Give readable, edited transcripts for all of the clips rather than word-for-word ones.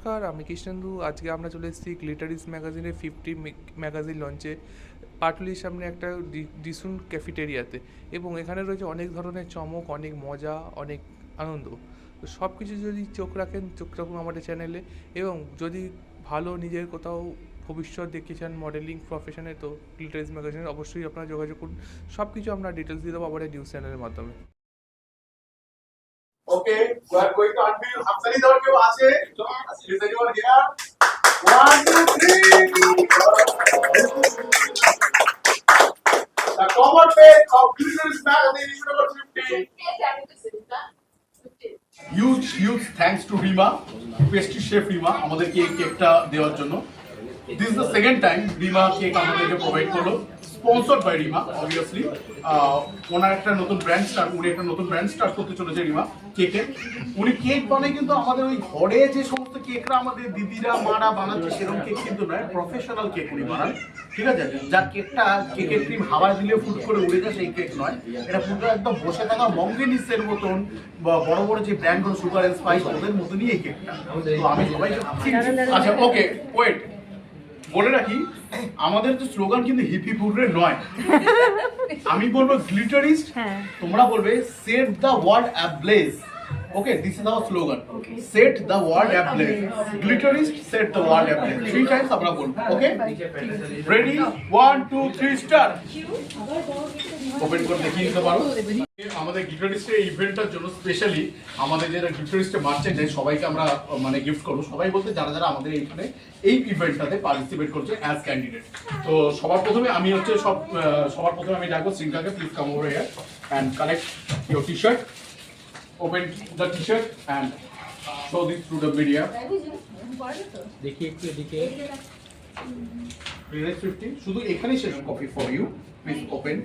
নমস্কার, আমি কৃষ্ণেন্দু। আজকে আমরা চলে এসেছি গ্লিটারিস ম্যাগাজিনের 50 ম্যাগাজিন লঞ্চে পাটুলির সামনে একটা ডিসুন ক্যাফেটেরিয়াতে, এবং এখানে রয়েছে অনেক ধরনের চমক, অনেক মজা, অনেক আনন্দ। তো সব কিছু যদি চোখ রাখেন, চোখ রাখুন আমাদের চ্যানেলে। এবং যদি ভালো নিজের কোথাও ভবিষ্যৎ দেখতে চান মডেলিং প্রফেশনে, তো গ্লিটারিস ম্যাগাজিনে অবশ্যই আপনারা যোগাযোগ করুন। সব কিছু আমরা ডিটেলস দিয়ে দেবো আমাদের নিউজ চ্যানেলের মাধ্যমে। Okay, we are going to unveil Hamsani Dawar ke वहां से. Is anyone here? 1, 2, 3. The cover page of Business Magazine issue number 50. Huge thanks to Rima, pastry chef Rima, আমাদেরকে এই কেকটা দেওয়ার জন্য. This is the second time Rima cake আমাদেরকে provide করলো, sponsored by Rima obviously. ওনার একটা নতুন ব্র্যান্ড স্টার্ট করতে চলেছে রিমা কেকের। উনি কেক বানায় কিন্তু আমাদের ওই ঘরে যে সমস্ত কেকরা আমাদের দিদিরা মারা বানাচ্ছে সেরকম কেক কিন্তু নয়, প্রফেশনাল কেক উনি বানান, ঠিক আছে? যার কেকের ক্রিম হাওয়া দিলে ফুট করে উড়ে যায় সেই কেক নয়, এটা পুরো একদম বসে থাকা মঙ্গেনিসের মতন বা বড় বড় যে ব্র্যান্ডগুলো সুগার এন্ড স্পাইস ওদের মতনই এই কেকটা। তো আমি সবাইকে আচ্ছা ওকে ওয়েট বলে রাখি, আমাদের তো স্লোগান কিন্তু হিপি ফুডরে নয়। আমি বলবো গ্লিটারিস্ট, তোমরা বলবে set the world ablaze. Okay, this is our slogan, set the world ablaze. Glitterist set the world ablaze 3 times আমরা বলবো। ওকে, রেডি 1 2 3 স্টার্ট। ওপেন করে দেখিয়ে দিতে পারো। আমাদের গ্লিটারিস্টের ইভেন্টটার জন্য স্পেশালি আমাদের যারা গ্লিটারিস্টের মার্চেন্ডাইজ সবাইকে আমরা মানে গিফট করবো। সবাই বলতে যারা আমাদের এইখানে এই ইভেন্টটাতে পার্টিসিপেট করছে অ্যাজ ক্যান্ডিডেট। তো সবার প্রথমে আমি ডাকবো শ্রীঙ্কাকে, please come over here and collect your T-shirt. Open the T-shirt and show this through the media. দেখি একটু এদিকে। Price 50 শুধু এখানেই শেষ copy for you. Please open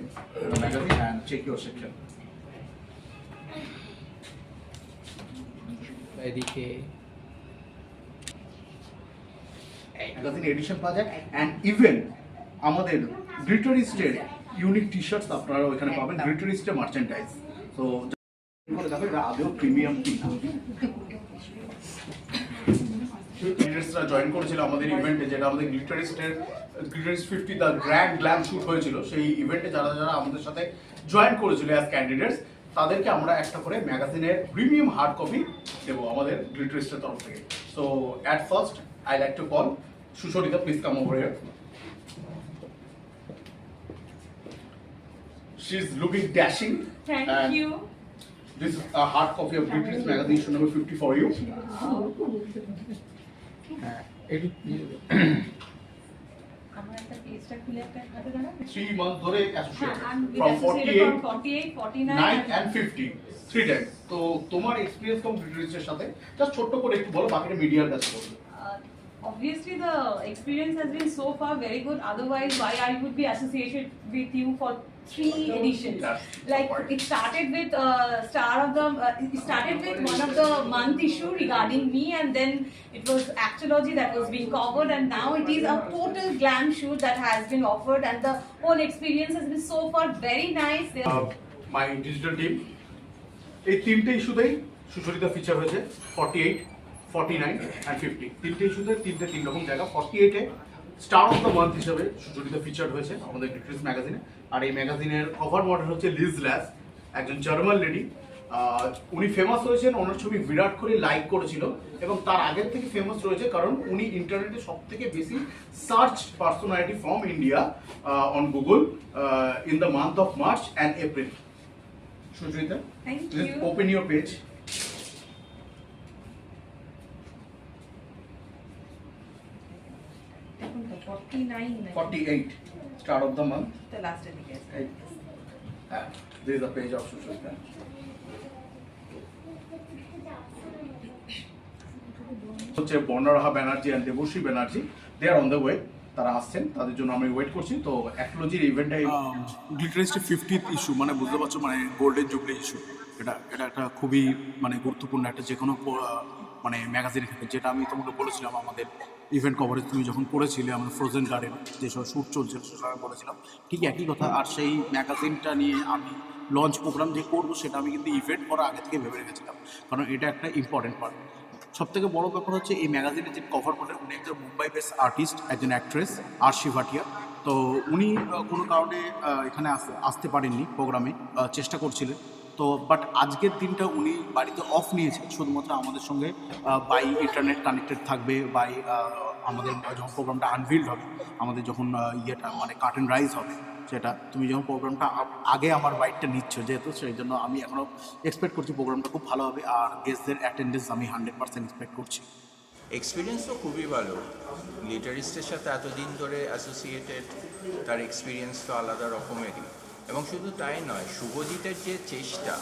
the magazine and check your section. এদিকে ম্যাগাজিন এডিশন পাওয়া যায় and even আমাদের গ্লিটারিস্টের ইউনিক টি-শার্টস আপনারা ওখানে পাবেন, গ্লিটারিস্টের মার্চেন্ডাইজ। তো দেখো এটা আদৌ প্রিমিয়াম কিনা। ক্যান্ডিডেটসরা জয়েন করেছিল আমাদের ইভেন্টে, যেটা আমাদের গ্লিটারিস্ট 50 দ্য গ্র্যান্ড গ্ল্যাম শুট হয়েছিল। সেই ইভেন্টে যারা আমাদের সাথে জয়েন করেছিল অ্যাজ ক্যান্ডিডেটস, তাদেরকে আমরা একটা করে ম্যাগাজিনের প্রিমিয়াম হার্ড কপি দেবো আমাদের গ্লিটারিস্টের তরফ থেকে। So at first I like to call Sushrita, please come over here. She is looking dashing. Thank you. This is a hard copy of Glitterist magazine issue number 50 for you. একটু 3 months ধরে associated from from 48, 48, 49 9 and 50 3 times. তো তোমার experience কম গ্লিটারিস্টের সাথে just ছোট্ট করে একটু বলো, বাকিটা মিডিয়ার কাছে বলো। Obviously, the experience has been so far very good. Otherwise, why I would be associated with you for 3 editions? Like it started with it started with one of the month issue regarding me, and then it was Actology that was being covered, and now it is a total glam shoot that has been offered, and the whole experience has been so far very nice. My digital team, এই তিনটে ইস্যুতেই সুশরিতা feature হয়েছে 48, 49 and 50। তিনটে ইস্যুতে তিন রকম জায়গা। 48 এ star of the month হিসেবে সুশরিতা feature হয়েছে আমাদের গ্লিটারিস্ট ম্যাগাজিনে। আর এই ম্যাগাজিনের কভার মডেল হচ্ছে লিজ ল্যাস, একজন জার্মান লেডি। উনি ফেমাস হয়েছেন, ওনার ছবি বিরাট কোহলি লাইক করেছিল, এবং তার আগের থেকে ফেমাস রয়েছে কারণ উনি ইন্টারনেটে সব থেকে বেশি search personality from India on Google in the month of March and April. Sucharita, please open your page. $48 start of the month. The last indication. This is the page of Sushmita. হচ্ছে Barnaraha Banerjee and Debashree Banerjee, they are on the way. তারা আসছেন, তাদের জন্য আমি wait করছি। তো অ্যাক্টোলজির ইভেন্টে গ্লিটারিস্টের 50th issue, মানে বুঝতে পারছো, মানে গোল্ডেন জুবলি ইস্যু। এটা একটা খুবই মানে গুরুত্বপূর্ণ একটা যে কোনো মানে ম্যাগাজিনের ক্ষেত্রে, যেটা আমি তোমাকে বলেছিলাম আমাদের ইভেন্ট কভারেজ তুমি যখন করেছিলে আমাদের ফ্রোজেন গার্ডেন যেসব শ্যুট চলছিল সে সময় বলেছিলাম ঠিক একই কথা। আর সেই ম্যাগাজিনটা নিয়ে আমি লঞ্চ প্রোগ্রাম যে করবো সেটা আমি কিন্তু ইভেন্ট করার আগে থেকে ভেবে রেখেছিলাম, কারণ এটা একটা ইম্পর্টেন্ট পার্ট। সব থেকে বড় ব্যাপার হচ্ছে এই ম্যাগাজিনে যে কভার বলে উনি একজন মুম্বাই বেস আর্টিস্ট, একজন অ্যাক্ট্রেস আরশি ভাটিয়া। তো উনি কোনো কারণে এখানে আসতে পারেননি প্রোগ্রামে, চেষ্টা করছিলেন। তো বাট আজকের দিনটা উনি বাড়িতে অফ নিয়েছেন, শুধুমাত্র আমাদের সঙ্গে বাই ইন্টারনেট কানেক্টেড থাকবে, বাই আমাদের যখন প্রোগ্রামটা আনভিল্ড হবে, আমাদের যখন ইয়েটা মানে কার্টেন রাইজ হবে, সেটা তুমি যখন প্রোগ্রামটা আগে আমার বাইকটা নিচ্ছ যেহেতু, সেই জন্য আমি এখনও এক্সপেক্ট করছি প্রোগ্রামটা খুব ভালো হবে, আর গেস্টদের অ্যাটেন্ডেন্স আমি 100% এক্সপেক্ট করছি। এক্সপিরিয়েন্স তো খুবই ভালো। গ্লিটারিস্টের সাথে এতদিন ধরে অ্যাসোসিয়েটেড, তার এক্সপিরিয়েন্স তো আলাদা রকমেরই। এবং শুধু তাই নয়, শুভজিতের যে চেষ্টা,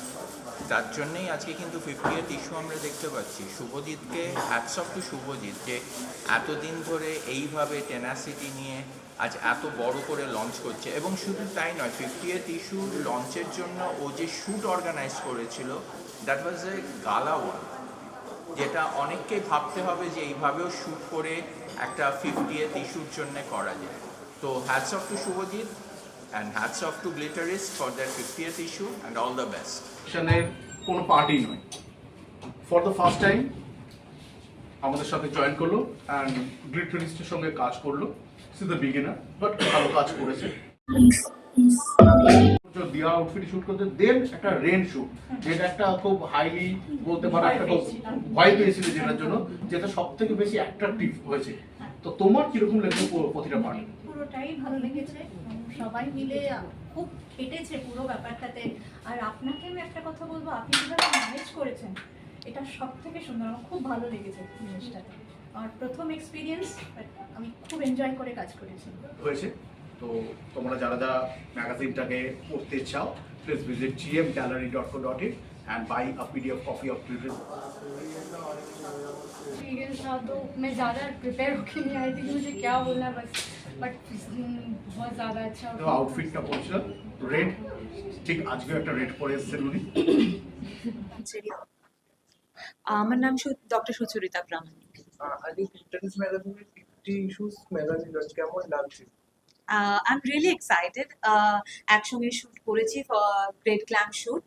তার জন্যেই আজকে কিন্তু 50th ইস্যু আমরা দেখতে পাচ্ছি। শুভজিৎকে হ্যাটস অফ টু শুভজিৎ, যে এতদিন ধরে এইভাবে টেনাসিটি নিয়ে আজ এত বড় করে লঞ্চ করছে। এবং শুধু তাই নয়, 50th ইস্যু লঞ্চের জন্য ও যে শ্যুট অর্গানাইজ করেছিল, দ্যাট ওয়াজ এ গালা ওয়ান, যেটা অনেককেই ভাবতে হবে যে এইভাবেও শ্যুট করে একটা 50th ইস্যুর জন্য করা যায়। তো hats off to Shubhajit and hats off to Glitterist for that 50th issue and all the best. সেখানের কোনো পার্টি নয়, ফর দ্য ফার্স্ট টাইম আমাদের সাথে জয়েন করলো অ্যান্ড গ্লিটারিস্টের সঙ্গে কাজ করলো। সি দ্য বিগিনার, বাট ভালো কাজ করেছে। দিয়া আউটফিট শুট করতে, দেন একটা রেন শুট, যেটা একটা খুব হাইলি বলতে পারো একটা খুব ভয় পেয়েছিল, যেটার জন্য যেটা সব থেকে বেশি অ্যাট্রাকটিভ হয়েছে। তো তোমার কিরকম লেগেছে প্রতিটা পার্ট? পুরোটাই ভালো লেগেছে, সবাই মিলে খুব কেটেছে পুরো ব্যাপারটাতে। আর আপনাকে আমি একটা কথা বলবো, আপনি যেভাবে ম্যানেজ করেছেন, এটা সব থেকে সুন্দর, আমার খুব ভালো লেগেছে জিনিসটাতে। আর প্রথম এক্সপিরিয়েন্স, আমি খুব এনজয় করে কাজ করেছি হয়েছে। তো তোমরা যারা যারা ম্যাগাজিনটাকে পড়তে চাও, please visit gmgallery.co.in and buy a PDF copy of Glitteris। Experience था तो मैं ज़्यादा प्रिपेयर होकर नहीं आई थी कि मुझे क्या बोलना है, बट बहुत ज़्यादा अच्छा তো আউটফিটটা পড়ছিল রেড, ঠিক আজকেও একটা রেড পরে এসেছেন উনি। আমার নাম ডক্টর সুচরিতা প্রামাণিক। আজকে গ্লিটারিস ম্যাগাজিনের 50 ইস্যুস ম্যাগাজিন লঞ্চ, কেমন লাগছে? I am really excited. একসঙ্গে শ্যুট করেছি, গ্রেট গ্ল্যাম শ্যুট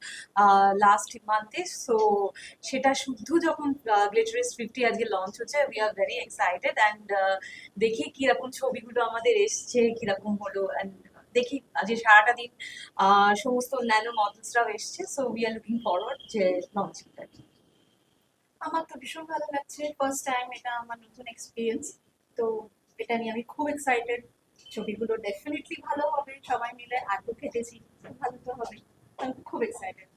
লাস্ট মান্থে। সো সেটা শুদ্ধ যখন গ্লিটারিস 50 আজকে লঞ্চ হচ্ছে, we are very excited. And দেখি কীরকম ছবিগুলো আমাদের এসছে, কীরকম হলো। অ্যান্ড দেখি আজকে সারাটা দিন সমস্ত অন্যান্য মডেলসরাও এসছে। So we are looking forward যে লঞ্চিংটা। আমার তো ভীষণ ভালো লাগছে, ফার্স্ট টাইম, এটা আমার নতুন এক্সপিরিয়েন্স। তো এটা নিয়ে আমি খুব এক্সাইটেড। ছবিগুলো ডেফিনেটলি ভালো হবে, সবাই মিলে এত খেটেছি, ভালো তো হবে। আমি খুব এক্সাইটেড।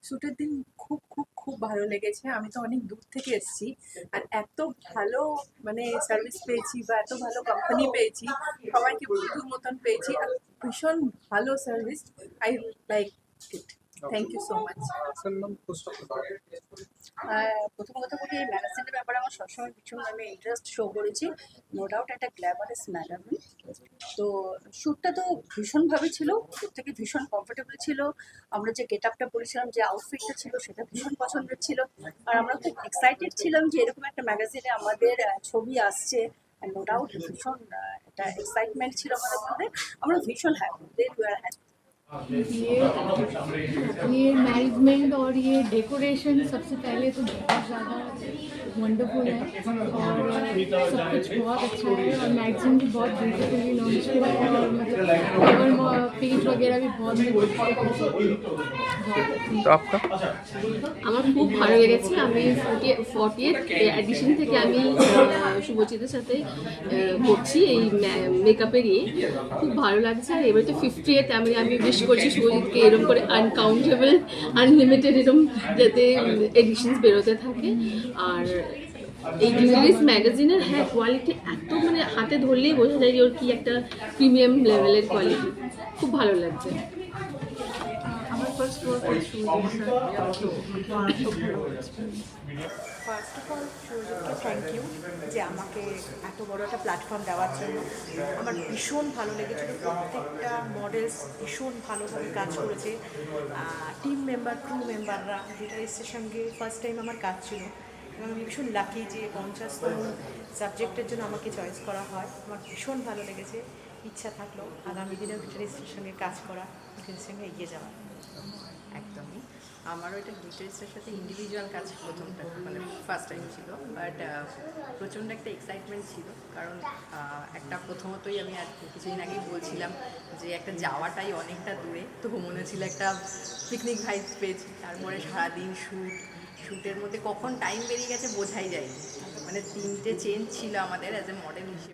শ্যুটের দিন খুব খুব খুব ভালো লেগেছে। আমি তো অনেক দূর থেকে এসেছি, আর এত ভালো মানে সার্ভিস পেয়েছি বা এত ভালো কোম্পানি পেয়েছি, সবাইকে বন্ধুর মতন পেয়েছি, আর ভীষণ ভালো service. I like it. Thank you so much. প্রথম কথা বলি, এই ম্যাগাজিনের ব্যাপারে আমার সবসময় ভীষণ আমি ইন্টারেস্ট শো করেছি। নো ডাউট একটা গ্ল্যামারাস ম্যাগাজিন। তো শ্যুটটা তো ভীষণভাবে ছিল, প্রত্যেকে ভীষণ কমফোর্টেবল ছিল। আমরা যে গেট আপটা পরেছিলাম, যে আউটফিটটা ছিল, সেটা ভীষণ পছন্দের ছিল। আর আমরা খুব এক্সাইটেড ছিলাম যে এরকম একটা ম্যাগাজিনে আমাদের ছবি আসছে। নো ডাউট ভীষণ একটা এক্সাইটমেন্ট ছিল আমাদের মধ্যে। আমরা ভীষণ হ্যাপি। ये मैनेजमेंट और ये डेकोरेशन सबसे पहले तो बहुत ज़्यादा वंडरफुल है, और सब कुछ बहुत अच्छा है। और मैगजीन भी बहुत ब्यूटीफुली लॉन्च हुआ है, और मतलब पेज वगैरह भी बहुत তো आपका? আমার খুব ভালো লেগেছে। আমি 40th এডিশন থেকে আমি শুভজিতের সাথে করছি এই মেকআপের ইয়ে। খুব ভালো লাগছে। আর এবার তো 50th আমি বেশ উইশ করছি শুভজিৎকে এরকম করে আনকাউন্টেবল আনলিমিটেড এরকম যাতে এডিশনস বেরোতে থাকে। আর এই গ্লিটারিস ম্যাগাজিনের হ্যাঁ কোয়ালিটি এত মানে হাতে ধরলেই বোঝা যায় যে ওর কি একটা প্রিমিয়াম লেভেলের কোয়ালিটি, খুব ভালো লাগছে। আমার first work with Sujit sir, খুব ভালো এক্সপিরিয়েন্স। ফার্স্ট অফ অল সুরজিৎকে থ্যাংক ইউ যে আমাকে এত বড় একটা প্ল্যাটফর্ম দেওয়ার জন্য। আমার ভীষণ ভালো লেগেছিল, প্রত্যেকটা মডেলস ভীষণ ভালোভাবে কাজ করেছে। টিম মেম্বার, ক্রু মেম্বাররা, গিটারিস্টের সঙ্গে ফার্স্ট টাইম আমার কাজ ছিল এবং আমি ভীষণ লাকি যে 50তম সাবজেক্টের জন্য আমাকে চয়েস করা হয়। আমার ভীষণ ভালো লেগেছে, ইচ্ছা থাকলো আগামী দিনেও গিটারিস্টের সঙ্গে কাজ করা, গিটারিস্টের সঙ্গে এগিয়ে যাওয়া। একদমই, আমারও এটা গিটারিস্টের সাথে ইন্ডিভিজুয়াল কাজ প্রথমটা মানে ফার্স্ট টাইম ছিল, বাট প্রচণ্ড একটা এক্সাইটমেন্ট ছিল। কারণ একটা প্রথমতই আমি আর কিছুদিন আগেই বলছিলাম যে একটা যাওয়াটাই অনেকটা দূরে, তো মনে হচ্ছিল একটা পিকনিক ভাইবস পেয়েছি। তারপরে সারাদিন শ্যুটের মধ্যে কখন টাইম বেরিয়ে গেছে বোঝাই যায়নি। মানে 3টে চেঞ্জ ছিল আমাদের অ্যাজ এ মডেল হিসেবে।